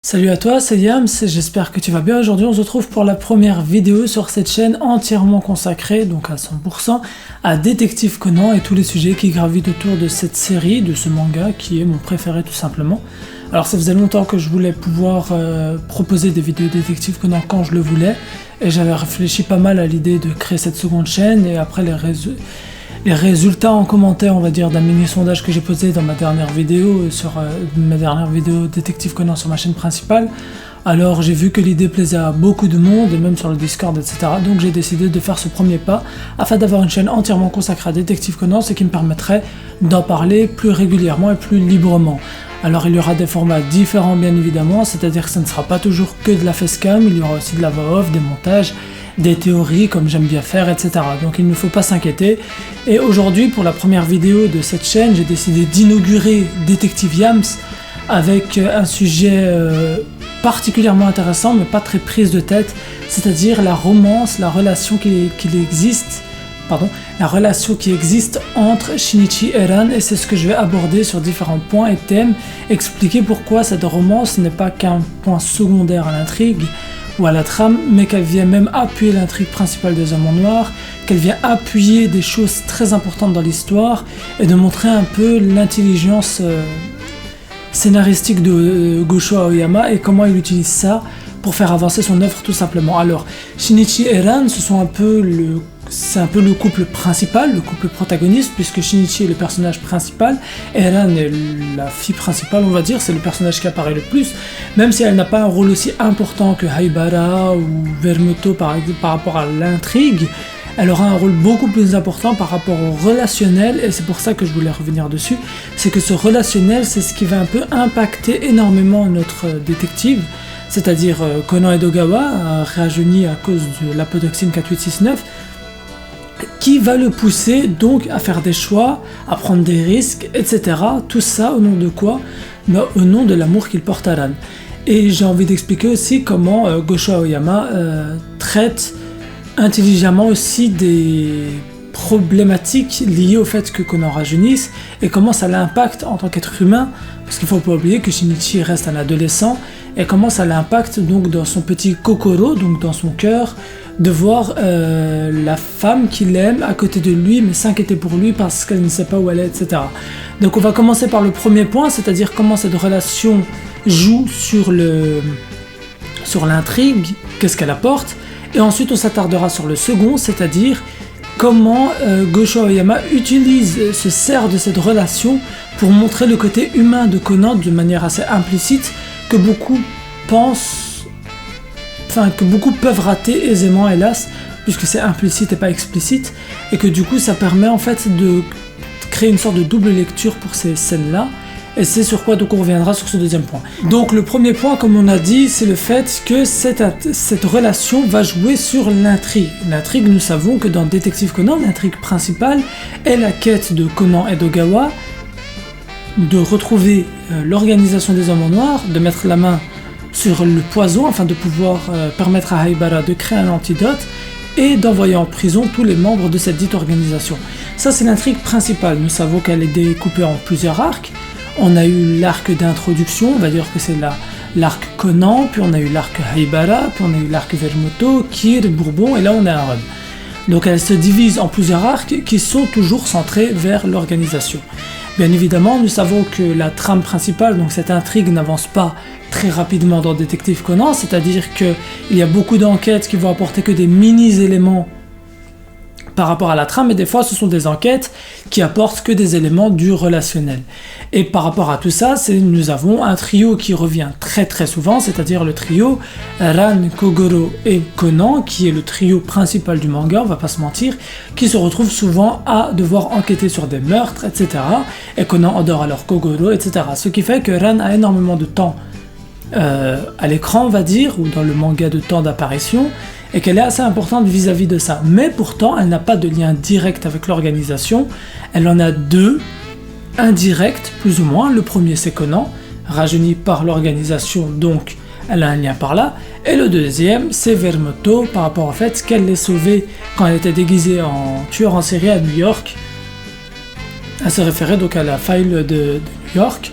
Salut à toi, c'est Yams, j'espère que tu vas bien. Aujourd'hui on se retrouve pour la première vidéo sur cette chaîne entièrement consacrée, donc à 100%, à Détective Conan et tous les sujets qui gravitent autour de cette série, de ce manga qui est mon préféré tout simplement. Alors ça faisait longtemps que je voulais pouvoir proposer des vidéos Détective Conan quand je le voulais, et j'avais réfléchi pas mal à l'idée de créer cette seconde chaîne, et après les résultats en commentaire, on va dire, d'un mini sondage que j'ai posé dans ma dernière vidéo, sur ma dernière vidéo Détective Conan sur ma chaîne principale. Alors j'ai vu que l'idée plaisait à beaucoup de monde, et même sur le Discord, etc. Donc j'ai décidé de faire ce premier pas, afin d'avoir une chaîne entièrement consacrée à Détective Conan, ce qui me permettrait d'en parler plus régulièrement et plus librement. Alors il y aura des formats différents bien évidemment, c'est-à-dire que ça ne sera pas toujours que de la facecam, il y aura aussi de la voix off, des montages, des théories comme j'aime bien faire, etc. Donc il ne faut pas s'inquiéter. Et aujourd'hui, pour la première vidéo de cette chaîne, j'ai décidé d'inaugurer Détective Yams avec un sujet particulièrement intéressant, mais pas très prise de tête, c'est-à-dire la romance, la relation qui existe entre Shinichi et Ran, et c'est ce que je vais aborder sur différents points et thèmes, expliquer pourquoi cette romance n'est pas qu'un point secondaire à l'intrigue ou à la trame, mais qu'elle vient même appuyer l'intrigue principale des Hommes en Noir, qu'elle vient appuyer des choses très importantes dans l'histoire, et de montrer un peu l'intelligence scénaristique de Gosho Aoyama et comment il utilise ça pour faire avancer son œuvre tout simplement. Alors, Shinichi et Ran, c'est un peu le couple principal, le couple protagoniste, puisque Shinichi est le personnage principal et Ran est la fille principale, on va dire, c'est le personnage qui apparaît le plus, même si elle n'a pas un rôle aussi important que Haibara ou Vermoto par rapport à l'intrigue. Elle aura un rôle beaucoup plus important par rapport au relationnel, et c'est pour ça que je voulais revenir dessus. C'est que ce relationnel, c'est ce qui va un peu impacter énormément notre détective, c'est-à-dire Conan Edogawa, rajeuni à cause de l'apodoxine 4869, qui va le pousser donc à faire des choix, à prendre des risques, etc. Tout ça au nom de quoi? Au nom de l'amour qu'il porte à Ran. Et j'ai envie d'expliquer aussi comment Gosho Aoyama traite intelligemment aussi des problématiques liées au fait que Conan rajeunisse, et comment ça l'impacte en tant qu'être humain, parce qu'il ne faut pas oublier que Shinichi reste un adolescent, et comment ça l'impacte donc dans son petit kokoro, donc dans son cœur, de voir la femme qu'il aime à côté de lui, mais s'inquiéter pour lui parce qu'elle ne sait pas où elle est, etc. Donc on va commencer par le premier point, c'est-à-dire comment cette relation joue sur l'intrigue, qu'est-ce qu'elle apporte, et ensuite on s'attardera sur le second, c'est-à-dire comment Gosho Aoyama se sert de cette relation pour montrer le côté humain de Conan de manière assez implicite, que beaucoup peuvent rater aisément, hélas, puisque c'est implicite et pas explicite, et que du coup ça permet en fait de créer une sorte de double lecture pour ces scènes-là, et c'est sur quoi donc on reviendra sur ce deuxième point. Donc le premier point, comme on a dit, c'est le fait que cette relation va jouer sur l'intrigue. L'intrigue, nous savons que dans Détective Conan, l'intrigue principale est la quête de Conan Edogawa, de retrouver l'organisation des Hommes en Noir, de mettre la main sur le poison afin de pouvoir permettre à Haibara de créer un antidote et d'envoyer en prison tous les membres de cette dite organisation. Ça, c'est l'intrigue principale. Nous savons qu'elle est découpée en plusieurs arcs. On a eu l'arc d'introduction, on va dire que c'est l'arc Conan, puis on a eu l'arc Haibara, puis on a eu l'arc Vermoto, Kir, Bourbon, et là on a un run. Donc elle se divise en plusieurs arcs qui sont toujours centrés vers l'organisation. Bien évidemment, nous savons que la trame principale, donc cette intrigue, n'avance pas très rapidement dans Détective Conan, c'est-à-dire qu'il y a beaucoup d'enquêtes qui vont apporter que des mini-éléments par rapport à la trame, et des fois ce sont des enquêtes qui apportent que des éléments du relationnel. Et par rapport à tout ça, nous avons un trio qui revient très très souvent, c'est-à-dire le trio Ran, Kogoro et Conan, qui est le trio principal du manga, on va pas se mentir, qui se retrouve souvent à devoir enquêter sur des meurtres, etc. Et Conan adore alors Kogoro, etc. Ce qui fait que Ran a énormément de temps à l'écran, on va dire, ou dans le manga de temps d'apparition, et qu'elle est assez importante vis-à-vis de ça. Mais pourtant, elle n'a pas de lien direct avec l'organisation, elle en a deux, indirects, plus ou moins. Le premier, c'est Conan, rajeuni par l'organisation, donc elle a un lien par là, et le deuxième, c'est Vermoto, par rapport au fait qu'elle l'ait sauvée quand elle était déguisée en tueur en série à New York. Elle se référait donc à la file de New York,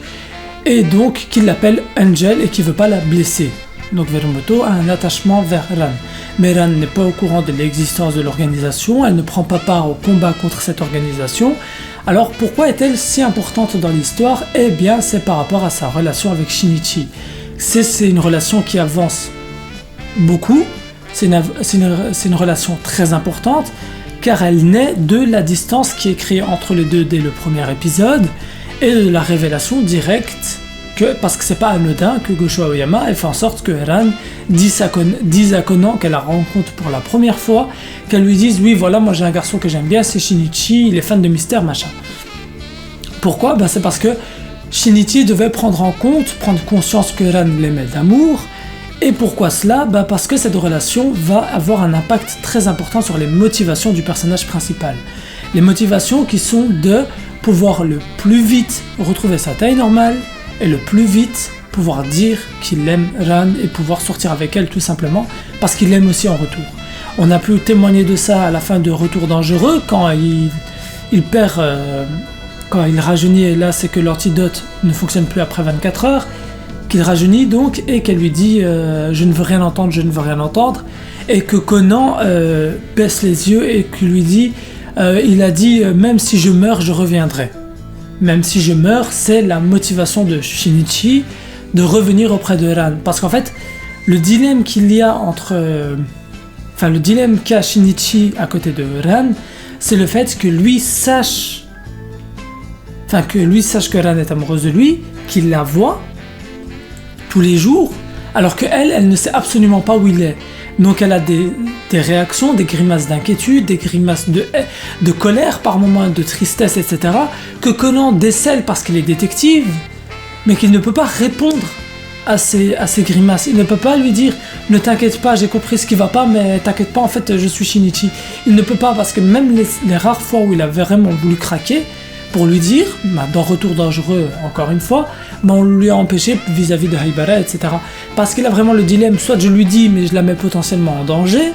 et donc qui l'appelle Angel et qui veut pas la blesser. Donc Venomoto a un attachement vers Ran. Mais Ran n'est pas au courant de l'existence de l'organisation, elle ne prend pas part au combat contre cette organisation. Alors pourquoi est-elle si importante dans l'histoire? Eh bien c'est par rapport à sa relation avec Shinichi. C'est une relation qui avance beaucoup, c'est une relation très importante, car elle naît de la distance qui est créée entre les deux dès le premier épisode, et de la révélation directe, parce que c'est pas anodin que Gosho Aoyama ait fait en sorte que Ran dise à Conan qu'elle la rencontre pour la première fois, qu'elle lui dise oui voilà moi j'ai un garçon que j'aime bien, c'est Shinichi, il est fan de mystère machin. Pourquoi? C'est parce que Shinichi devait prendre conscience que Ran l'aimait d'amour. Et pourquoi cela? Parce que cette relation va avoir un impact très important sur les motivations du personnage principal. Les motivations qui sont de pouvoir le plus vite retrouver sa taille normale et le plus vite pouvoir dire qu'il aime Ran et pouvoir sortir avec elle tout simplement parce qu'il l'aime aussi en retour. On a pu témoigner de ça à la fin de Retour dangereux quand il perd, quand il rajeunit, et là c'est que l'antidote ne fonctionne plus après 24 heures, qu'il rajeunit donc et qu'elle lui dit je ne veux rien entendre, je ne veux rien entendre, et que Conan baisse les yeux et qu'il lui dit il a dit même si je meurs je reviendrai. Même si je meurs, c'est la motivation de Shinichi de revenir auprès de Ran, parce qu'en fait le dilemme qu'il y a le dilemme qu'a Shinichi à côté de Ran, c'est le fait que lui sache que Ran est amoureuse de lui, qu'il la voit tous les jours, alors qu'elle ne sait absolument pas où il est. Donc elle a des réactions, des grimaces d'inquiétude, des grimaces de colère par moments, de tristesse, etc. que Conan décèle parce qu'il est détective, mais qu'il ne peut pas répondre à ces grimaces. Il ne peut pas lui dire « Ne t'inquiète pas, j'ai compris ce qui va pas, mais t'inquiète pas, en fait, je suis Shinichi ». Il ne peut pas, parce que même les rares fois où il a vraiment voulu craquer, pour lui dire, dans Retour dangereux, encore une fois, on lui a empêché vis-à-vis de Haibara, etc. Parce qu'il a vraiment le dilemme, soit je lui dis mais je la mets potentiellement en danger,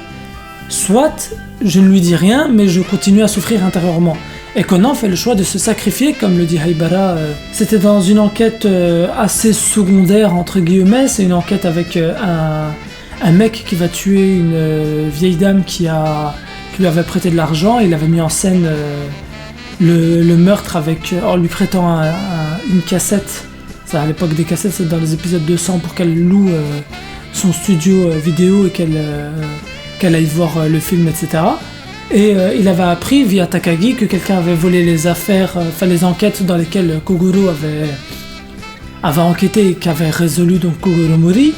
soit je ne lui dis rien mais je continue à souffrir intérieurement. Et Conan fait le choix de se sacrifier, comme le dit Haibara. C'était dans une enquête assez secondaire, entre guillemets, c'est une enquête avec un mec qui va tuer une vieille dame qui lui avait prêté de l'argent, et il avait mis en scène le meurtre en lui prêtant une cassette. Ça, à l'époque des cassettes, c'est dans les épisodes 200 pour qu'elle loue son studio vidéo et qu'elle aille voir le film, etc. Et il avait appris via Takagi que quelqu'un avait volé les affaires, les enquêtes dans lesquelles Kogoro avait enquêté et qu'avait résolu donc Kogoro Mori.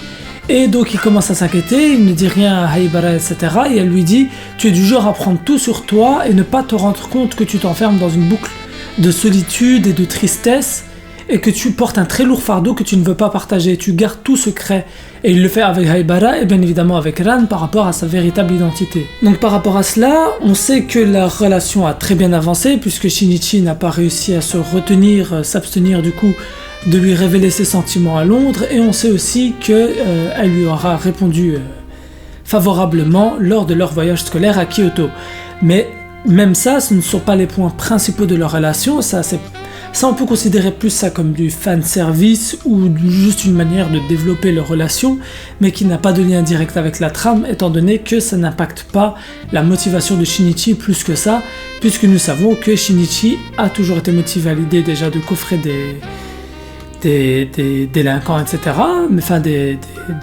Et donc il commence à s'inquiéter, il ne dit rien à Haibara, etc. Et elle lui dit « Tu es du genre à prendre tout sur toi et ne pas te rendre compte que tu t'enfermes dans une boucle de solitude et de tristesse et que tu portes un très lourd fardeau que tu ne veux pas partager, tu gardes tout secret. » Et il le fait avec Haibara et bien évidemment avec Ran par rapport à sa véritable identité. Donc par rapport à cela, on sait que la relation a très bien avancé puisque Shinichi n'a pas réussi à se retenir, s'abstenir du coup de lui révéler ses sentiments à Londres, et on sait aussi qu'elle lui aura répondu favorablement lors de leur voyage scolaire à Kyoto. Mais même ça, ce ne sont pas les points principaux de leur relation, ça on peut considérer plus ça comme du fanservice ou juste une manière de développer leur relation, mais qui n'a pas de lien direct avec la trame, étant donné que ça n'impacte pas la motivation de Shinichi plus que ça, puisque nous savons que Shinichi a toujours été motivé à l'idée déjà de coffrer des délinquants, etc., enfin des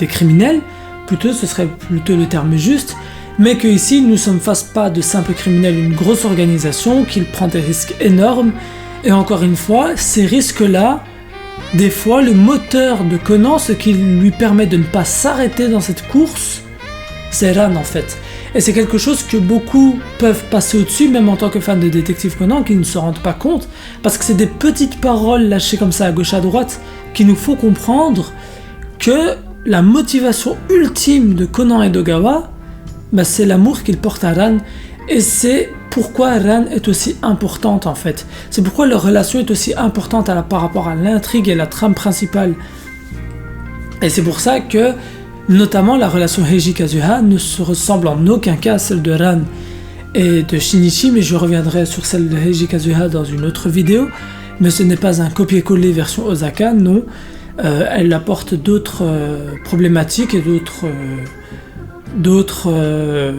criminels, plutôt, ce serait plutôt le terme juste, mais qu'ici nous sommes face pas de simples criminels, une grosse organisation qui prend des risques énormes, et encore une fois, ces risques-là, des fois le moteur de Conan, ce qui lui permet de ne pas s'arrêter dans cette course, c'est Ran en fait. Et c'est quelque chose que beaucoup peuvent passer au-dessus, même en tant que fan de Détective Conan, qui ne se rendent pas compte, parce que c'est des petites paroles lâchées comme ça à gauche à droite, qui nous faut comprendre que la motivation ultime de Conan Edogawa, c'est l'amour qu'il porte à Ran, et c'est pourquoi Ran est aussi importante en fait. C'est pourquoi leur relation est aussi importante par rapport à l'intrigue et la trame principale. Et c'est pour ça que notamment la relation Heiji Kazuha ne se ressemble en aucun cas à celle de Ran et de Shinichi, mais je reviendrai sur celle de Heiji Kazuha dans une autre vidéo. mais ce n'est pas un copier-coller version Osaka, non. Elle apporte d'autres problématiques et d'autres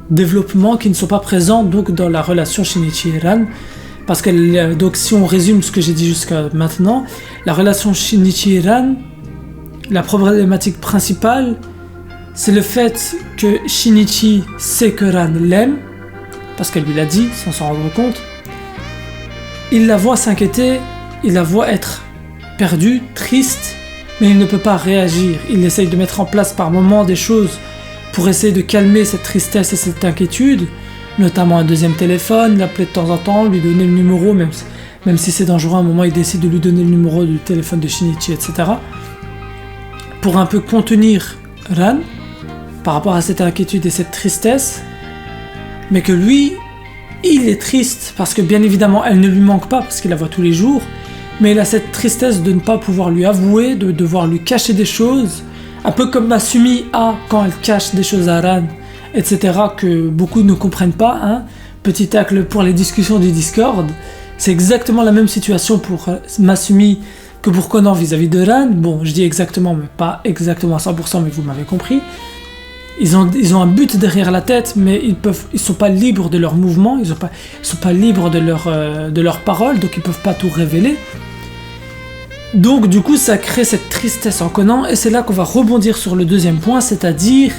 développements qui ne sont pas présents donc dans la relation Shinichi et Ran. Parce que donc si on résume ce que j'ai dit jusqu'à maintenant, la relation Shinichi et Ran, la problématique principale, c'est le fait que Shinichi sait que Ran l'aime, parce qu'elle lui l'a dit sans s'en rendre compte. Il la voit s'inquiéter, il la voit être perdue, triste, mais il ne peut pas réagir. Il essaye de mettre en place par moments des choses pour essayer de calmer cette tristesse et cette inquiétude, notamment un deuxième téléphone, l'appeler de temps en temps, lui donner le numéro, même si c'est dangereux, à un moment il décide de lui donner le numéro du téléphone de Shinichi, etc. Pour un peu contenir Ran par rapport à cette inquiétude et cette tristesse, mais que lui, il est triste parce que bien évidemment elle ne lui manque pas parce qu'il la voit tous les jours, mais il a cette tristesse de ne pas pouvoir lui avouer, de devoir lui cacher des choses, un peu comme Masumi a quand elle cache des choses à Ran, etc. que beaucoup ne comprennent pas, hein. Petit tacle pour les discussions du Discord, c'est exactement la même situation pour Masumi que pour Conan vis-à-vis de Ran. Bon, je dis exactement, mais pas exactement à 100%, mais vous m'avez compris. Ils ont un but derrière la tête, mais ils sont pas libres de leurs mouvements, ils sont pas libres de leurs paroles, donc ils peuvent pas tout révéler. Donc du coup, ça crée cette tristesse en Conan, et c'est là qu'on va rebondir sur le deuxième point, c'est-à-dire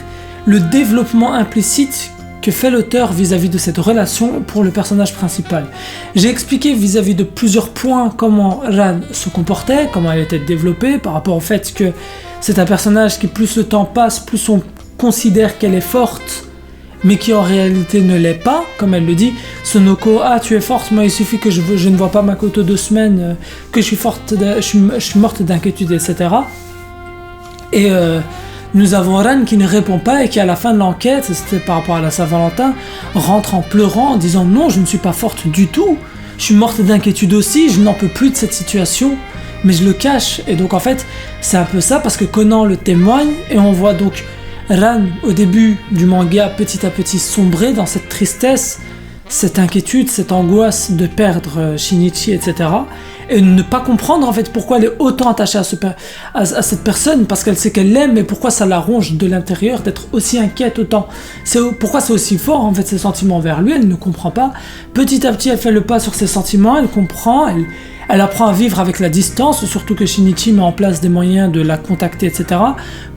le développement implicite que fait l'auteur vis-à-vis de cette relation pour le personnage principal. J'ai expliqué vis-à-vis de plusieurs points comment Ran se comportait, comment elle était développée, par rapport au fait que c'est un personnage qui plus le temps passe, plus on considère qu'elle est forte, mais qui en réalité ne l'est pas, comme elle le dit. Sonoko, ah tu es forte, moi il suffit que je ne vois pas Makoto 2 semaines, que je suis morte d'inquiétude, etc. Et nous avons Ran qui ne répond pas et qui à la fin de l'enquête, c'était par rapport à la Saint-Valentin, rentre en pleurant en disant non, je ne suis pas forte du tout, je suis morte d'inquiétude aussi, je n'en peux plus de cette situation, mais je le cache. Et donc en fait c'est un peu ça, parce que Conan le témoigne, et on voit donc Ran au début du manga petit à petit sombrer dans cette tristesse, cette inquiétude, cette angoisse de perdre Shinichi, etc. Et ne pas comprendre en fait pourquoi elle est autant attachée à cette personne, parce qu'elle sait qu'elle l'aime, mais pourquoi ça la ronge de l'intérieur d'être aussi inquiète autant. Pourquoi c'est aussi fort en fait ses sentiments envers lui, elle ne comprend pas. Petit à petit elle fait le pas sur ses sentiments, elle comprend, elle apprend à vivre avec la distance, surtout que Shinichi met en place des moyens de la contacter, etc.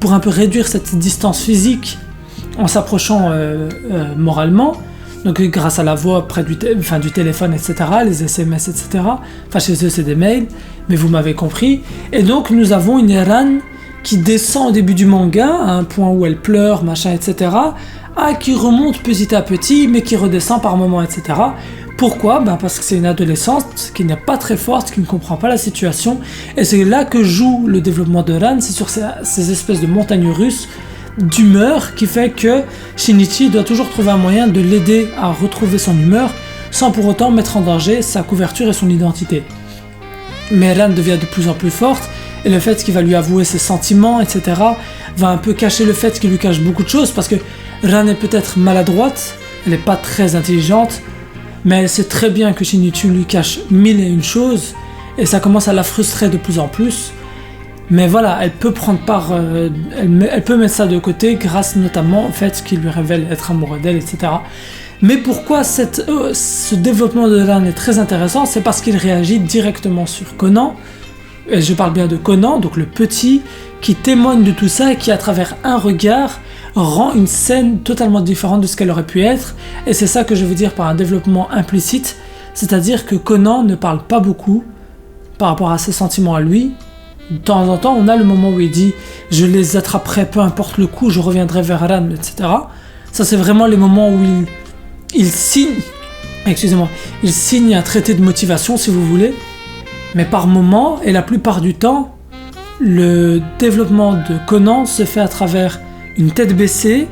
pour un peu réduire cette distance physique en s'approchant moralement. Donc grâce à la voix près du téléphone, etc., les SMS, etc. Enfin chez eux c'est des mails, mais vous m'avez compris. Et donc nous avons une Ran qui descend au début du manga, à un point où elle pleure, machin, etc. Qui remonte petit à petit, mais qui redescend par moments, etc. Pourquoi ? Parce que c'est une adolescente qui n'est pas très forte, qui ne comprend pas la situation. Et c'est là que joue le développement de Ran, c'est sur ces espèces de montagnes russes d'humeur qui fait que Shinichi doit toujours trouver un moyen de l'aider à retrouver son humeur sans pour autant mettre en danger sa couverture et son identité. Mais Ran devient de plus en plus forte, et le fait qu'il va lui avouer ses sentiments, etc. va un peu cacher le fait qu'il lui cache beaucoup de choses, parce que Ran est peut-être maladroite, elle n'est pas très intelligente, mais elle sait très bien que Shinichi lui cache 1001 choses, et ça commence à la frustrer de plus en plus. Mais voilà, elle peut prendre part, elle peut mettre ça de côté grâce notamment au fait qu'il lui révèle être amoureux d'elle, etc. Mais pourquoi ce développement de Ran est très intéressant, c'est parce qu'il réagit directement sur Conan, et je parle bien de Conan, donc le petit, qui témoigne de tout ça et qui à travers un regard rend une scène totalement différente de ce qu'elle aurait pu être, et c'est ça que je veux dire par un développement implicite, c'est-à-dire que Conan ne parle pas beaucoup par rapport à ses sentiments à lui. De temps en temps, on a le moment où il dit « je les attraperai, peu importe le coup, je reviendrai vers Ran, etc. » Ça, c'est vraiment les moments où il signe un traité de motivation, si vous voulez. Mais par moment, et la plupart du temps, le développement de Conan se fait à travers une tête baissée.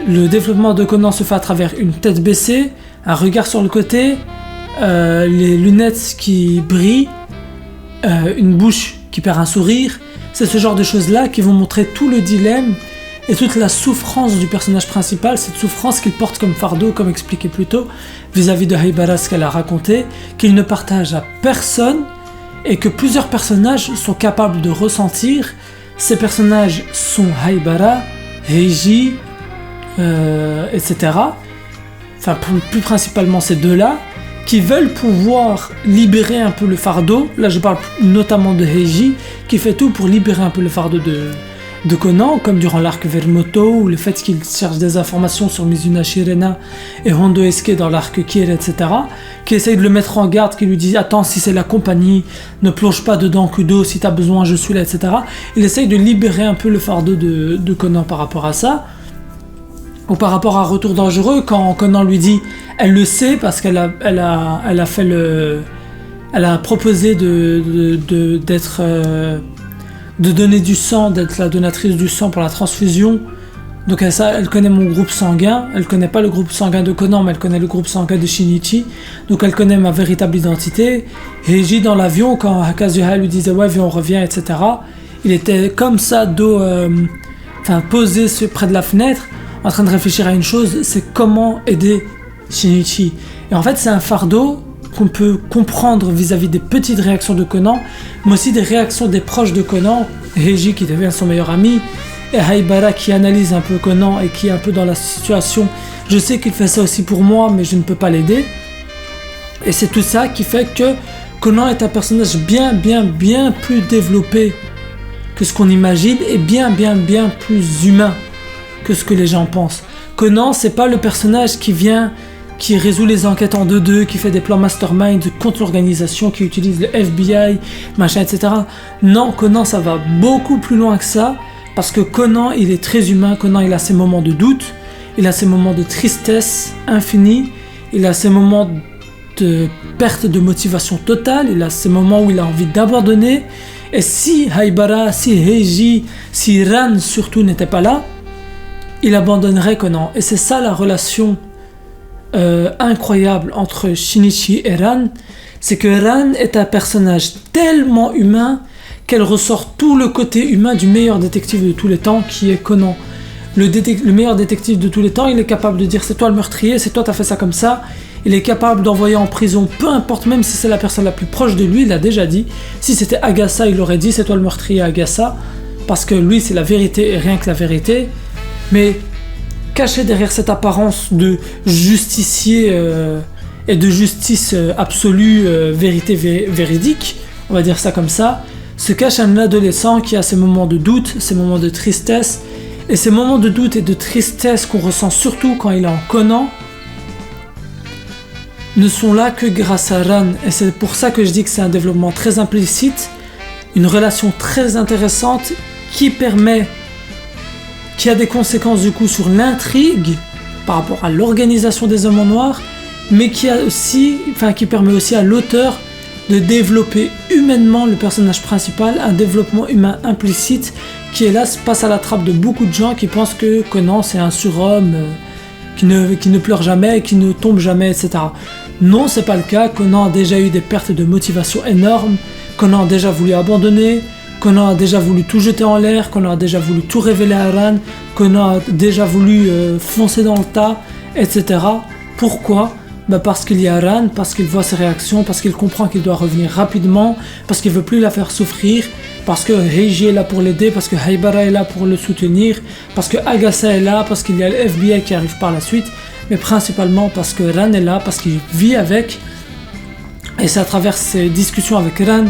Le développement de Conan se fait à travers une tête baissée, un regard sur le côté, les lunettes qui brillent, une bouche qui perd un sourire. C'est ce genre de choses-là qui vont montrer tout le dilemme et toute la souffrance du personnage principal, cette souffrance qu'il porte comme fardeau, comme expliqué plus tôt, vis-à-vis de Haybara, ce qu'elle a raconté, qu'il ne partage à personne, et que plusieurs personnages sont capables de ressentir. Ces personnages sont Haybara, Heiji, etc. Enfin, plus principalement ces deux-là, qui veulent pouvoir libérer un peu le fardeau. Là, je parle notamment de Heiji, qui fait tout pour libérer un peu le fardeau de Conan, comme durant l'arc Vermoto, ou le fait qu'il cherche des informations sur Mizuna Shirena et Hondo Esuke dans l'arc Kier, etc., qui essaye de le mettre en garde, qui lui dit « Attends, si c'est la compagnie, ne plonge pas dedans Kudo, si t'as besoin, je suis là, etc. » Il essaye de libérer un peu le fardeau de Conan par rapport à ça. Ou par rapport à Retour dangereux, quand Conan lui dit « Elle le sait parce qu'elle a fait le... Elle a proposé d'être... de donner du sang, d'être la donatrice du sang pour la transfusion. Donc elle connaît mon groupe sanguin, elle connaît pas le groupe sanguin de Conan, mais elle connaît le groupe sanguin de Shinichi, donc elle connaît ma véritable identité. Heiji dans l'avion, quand Kazuha lui disait ouais viens on revient, etc., il était comme ça, posé près de la fenêtre, en train de réfléchir à une chose, c'est comment aider Shinichi. Et en fait c'est un fardeau qu'on peut comprendre vis-à-vis des petites réactions de Conan, mais aussi des réactions des proches de Conan, Heiji qui devient son meilleur ami, et Haybara qui analyse un peu Conan et qui est un peu dans la situation, je sais qu'il fait ça aussi pour moi, mais je ne peux pas l'aider. Et c'est tout ça qui fait que Conan est un personnage bien plus développé que ce qu'on imagine, et bien plus humain que ce que les gens pensent. Conan, c'est pas le personnage qui résout les enquêtes en 2-2, qui fait des plans mastermind contre l'organisation, qui utilise le FBI, machin, etc. Non, Conan, ça va beaucoup plus loin que ça, parce que Conan, il est très humain. Conan, il a ses moments de doute, il a ses moments de tristesse infinie, il a ses moments de perte de motivation totale, il a ces moments où il a envie d'abandonner. Et si Haybara, si Heiji, si Ran surtout n'était pas là, il abandonnerait Conan. Et c'est ça la relation incroyable entre Shinichi et Ran, c'est que Ran est un personnage tellement humain qu'elle ressort tout le côté humain du meilleur détective de tous les temps, qui est Conan. Le meilleur détective de tous les temps, il est capable de dire c'est toi le meurtrier, c'est toi t'as fait ça comme ça. Il est capable d'envoyer en prison, peu importe, même si c'est la personne la plus proche de lui, il l'a déjà dit. Si c'était Agasa, il aurait dit c'est toi le meurtrier Agasa, parce que lui c'est la vérité et rien que la vérité. Mais caché derrière cette apparence de justicier et de justice absolue, vérité véridique, on va dire ça comme ça, se cache un adolescent qui a ses moments de doute, ses moments de tristesse, et ces moments de doute et de tristesse qu'on ressent surtout quand il est en Conan, ne sont là que grâce à Ran. Et c'est pour ça que je dis que c'est un développement très implicite, une relation très intéressante qui a des conséquences du coup sur l'intrigue par rapport à l'organisation des Hommes en Noir, mais qui permet aussi à l'auteur de développer humainement le personnage principal, un développement humain implicite qui hélas passe à la trappe de beaucoup de gens qui pensent que Conan c'est un surhomme qui ne pleure jamais, qui ne tombe jamais, etc. Non, c'est pas le cas. Conan a déjà eu des pertes de motivation énormes, Conan a déjà voulu abandonner, Conan a déjà voulu tout jeter en l'air, Conan a déjà voulu tout révéler à Ran, Conan a déjà voulu foncer dans le tas, etc. Pourquoi ? Parce qu'il y a Ran, parce qu'il voit ses réactions, parce qu'il comprend qu'il doit revenir rapidement, parce qu'il veut plus la faire souffrir, parce que Heiji est là pour l'aider, parce que Haybara est là pour le soutenir, parce que Agasa est là, parce qu'il y a le FBI qui arrive par la suite, mais principalement parce que Ran est là, parce qu'il vit avec, et c'est à travers ces discussions avec Ran,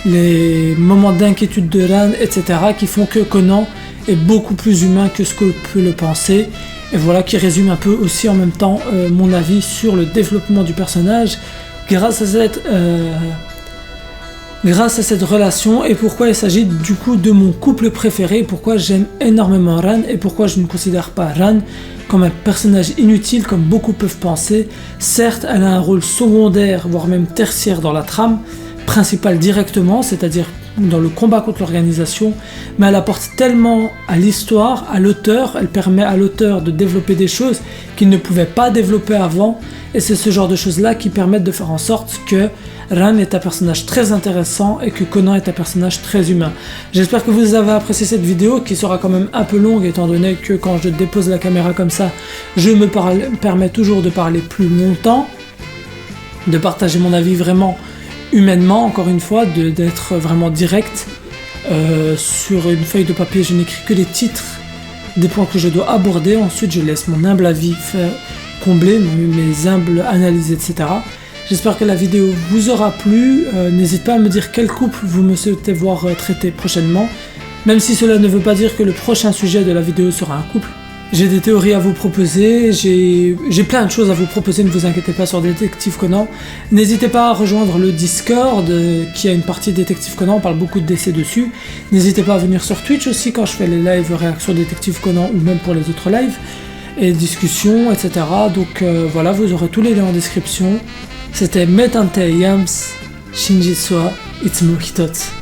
les moments d'inquiétude de Ran, etc., qui font que Conan est beaucoup plus humain que ce que peut le penser. Et voilà qui résume un peu aussi en même temps mon avis sur le développement du personnage grâce à cette relation, et pourquoi il s'agit du coup de mon couple préféré, pourquoi j'aime énormément Ran et pourquoi je ne considère pas Ran comme un personnage inutile comme beaucoup peuvent penser. Certes, elle a un rôle secondaire voire même tertiaire dans la trame, principale directement, c'est-à-dire dans le combat contre l'organisation, mais elle apporte tellement à l'histoire, à l'auteur, elle permet à l'auteur de développer des choses qu'il ne pouvait pas développer avant, et c'est ce genre de choses-là qui permettent de faire en sorte que Ran est un personnage très intéressant et que Conan est un personnage très humain. J'espère que vous avez apprécié cette vidéo qui sera quand même un peu longue étant donné que quand je dépose la caméra comme ça, je me permets toujours de parler plus longtemps, de partager mon avis vraiment humainement, encore une fois, d'être vraiment direct. Sur une feuille de papier, je n'écris que les titres des points que je dois aborder, ensuite je laisse mon humble avis combler, mes humbles analyses, etc. J'espère que la vidéo vous aura plu, n'hésitez pas à me dire quelle couple vous me souhaitez voir traiter prochainement, même si cela ne veut pas dire que le prochain sujet de la vidéo sera un couple. J'ai des théories à vous proposer, j'ai plein de choses à vous proposer, ne vous inquiétez pas sur Détective Conan. N'hésitez pas à rejoindre le Discord qui a une partie Détective Conan, on parle beaucoup de DC dessus. N'hésitez pas à venir sur Twitch aussi quand je fais les lives réactions Détective Conan ou même pour les autres lives et discussions, etc. Donc voilà, vous aurez tous les liens en description. C'était Metante Yams, Shinji Soa, Itsumo Hitotsu.